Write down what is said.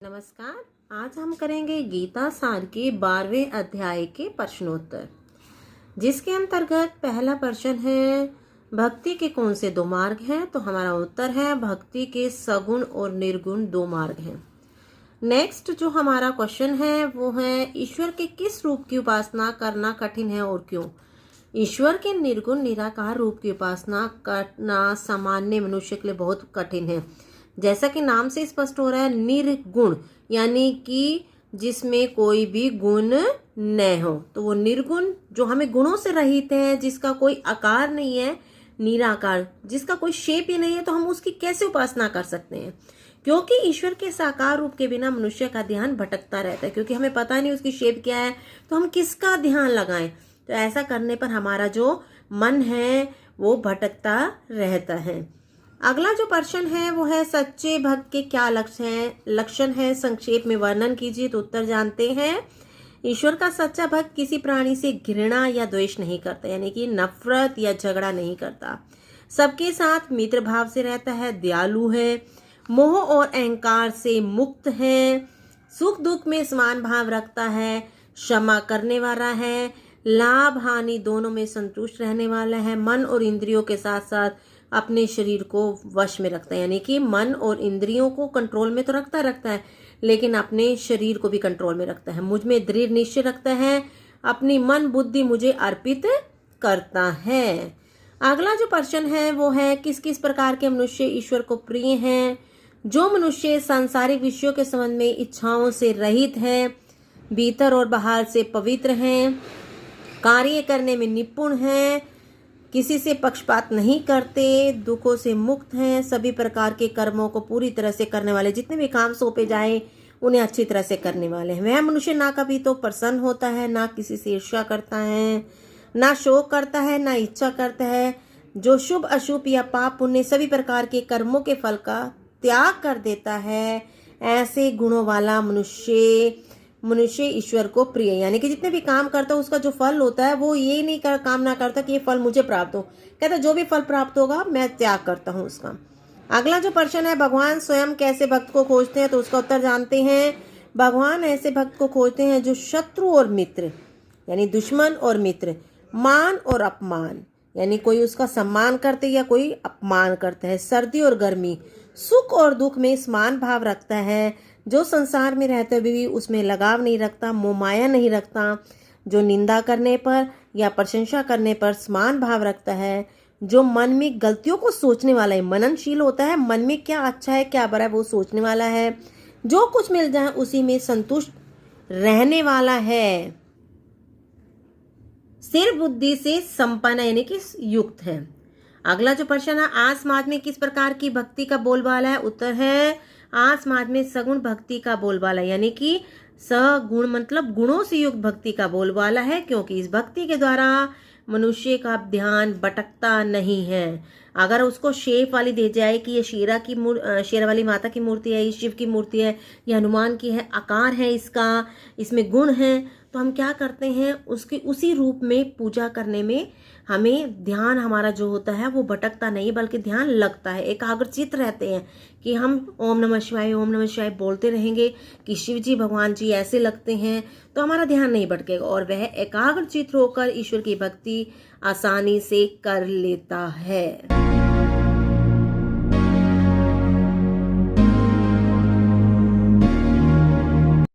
नमस्कार। आज हम करेंगे गीता सार के 12वें अध्याय के प्रश्नोत्तर, जिसके अंतर्गत पहला प्रश्न है भक्ति के कौन से दो मार्ग हैं। तो हमारा उत्तर है भक्ति के सगुण और निर्गुण दो मार्ग हैं। नेक्स्ट जो हमारा क्वेश्चन है वो है ईश्वर के किस रूप की उपासना करना कठिन है और क्यों। ईश्वर के निर्गुण निराकार रूप की उपासना करना सामान्य मनुष्य के लिए बहुत कठिन है। जैसा कि नाम से स्पष्ट हो रहा है, निर्गुण यानी कि जिसमें कोई भी गुण न हो, तो वो निर्गुण जो हमें गुणों से रहित है, जिसका कोई आकार नहीं है, निराकार जिसका कोई शेप ही नहीं है, तो हम उसकी कैसे उपासना कर सकते हैं। क्योंकि ईश्वर के साकार रूप के बिना मनुष्य का ध्यान भटकता रहता है, क्योंकि हमें पता नहीं उसकी शेप क्या है, तो हम किसका ध्यान लगाएं। तो ऐसा करने पर हमारा जो मन है वो भटकता रहता है। अगला जो प्रश्न है वो है सच्चे भक्त के क्या लक्षण है संक्षेप में वर्णन कीजिए। तो उत्तर जानते हैं, ईश्वर का सच्चा भक्त किसी प्राणी से घृणा या द्वेष नहीं करता, यानी कि नफरत या झगड़ा नहीं करता, सबके साथ मित्र भाव से रहता है, दयालु है, मोह और अहंकार से मुक्त है, सुख दुख में समान भाव रखता है, क्षमा करने वाला है, लाभ हानि दोनों में संतुष्ट रहने वाला है, मन और इंद्रियों के साथ साथ अपने शरीर को वश में रखता है, यानी कि मन और इंद्रियों को कंट्रोल में तो रखता है लेकिन अपने शरीर को भी कंट्रोल में रखता है, मुझ में दृढ़ निश्चय रखता है, अपनी मन बुद्धि मुझे अर्पित करता है। अगला जो प्रश्न है वो है किस किस प्रकार के मनुष्य ईश्वर को प्रिय हैं। जो मनुष्य सांसारिक विषयों के संबंध में इच्छाओं से रहित है, भीतर और बाहर से पवित्र हैं, कार्य करने में निपुण हैं, किसी से पक्षपात नहीं करते, दुखों से मुक्त हैं, सभी प्रकार के कर्मों को पूरी तरह से करने वाले, जितने भी काम सौंपे जाए उन्हें अच्छी तरह से करने वाले हैं। वह मनुष्य ना कभी तो प्रसन्न होता है, ना किसी से ईर्ष्या करता है, ना शोक करता है, ना इच्छा करता है, जो शुभ अशुभ या पाप पुण्य सभी प्रकार के कर्मों के फल का त्याग कर देता है। ऐसे गुणों वाला मनुष्य ईश्वर को प्रिय, यानी कि जितने भी काम करता है उसका जो फल होता है वो ये नहीं कामना करता कि ये फल मुझे प्राप्त हो, कहता जो भी फल प्राप्त होगा मैं त्याग करता हूँ उसका। अगला जो प्रश्न है भगवान स्वयं कैसे भक्त को खोजते हैं। तो उसका उत्तर जानते हैं, भगवान ऐसे भक्त को खोजते हैं जो शत्रु और मित्र यानी दुश्मन और मित्र, मान और अपमान यानी कोई उसका सम्मान करते या कोई अपमान करता है, सर्दी और गर्मी, सुख और दुख में समान भाव रखता है, जो संसार में रहते हुए भी उसमें लगाव नहीं रखता, मोह माया नहीं रखता, जो निंदा करने पर या प्रशंसा करने पर समान भाव रखता है, जो मन में गलतियों को सोचने वाला है, मननशील होता है, मन में क्या अच्छा है क्या बुरा है वो सोचने वाला है, जो कुछ मिल जाए उसी में संतुष्ट रहने वाला है, स्थिर बुद्धि से संपन्न यानी कि युक्त है। अगला जो प्रश्न है आज समाज में किस प्रकार की भक्ति का बोलबाला है। उत्तर है आज समाज में सगुण भक्ति का बोलबाला, यानी कि सगुण मतलब गुणों से युक्त भक्ति का बोलबाला है, क्योंकि इस भक्ति के द्वारा मनुष्य का ध्यान भटकता नहीं है। अगर उसको शेप वाली दे जाए कि ये शेरा वाली माता की मूर्ति है, ये शिव की मूर्ति है, ये हनुमान की है, आकार है इसका, इसमें गुण है, तो हम क्या करते हैं उसकी उसी रूप में पूजा करने में हमें ध्यान हमारा जो होता है वो भटकता नहीं बल्कि ध्यान लगता है, एकाग्रचित रहते हैं कि हम ओम नमः शिवाय बोलते रहेंगे कि शिव जी भगवान जी ऐसे लगते हैं, तो हमारा ध्यान नहीं भटकेगा और वह एकाग्रचित होकर ईश्वर की भक्ति आसानी से कर लेता है।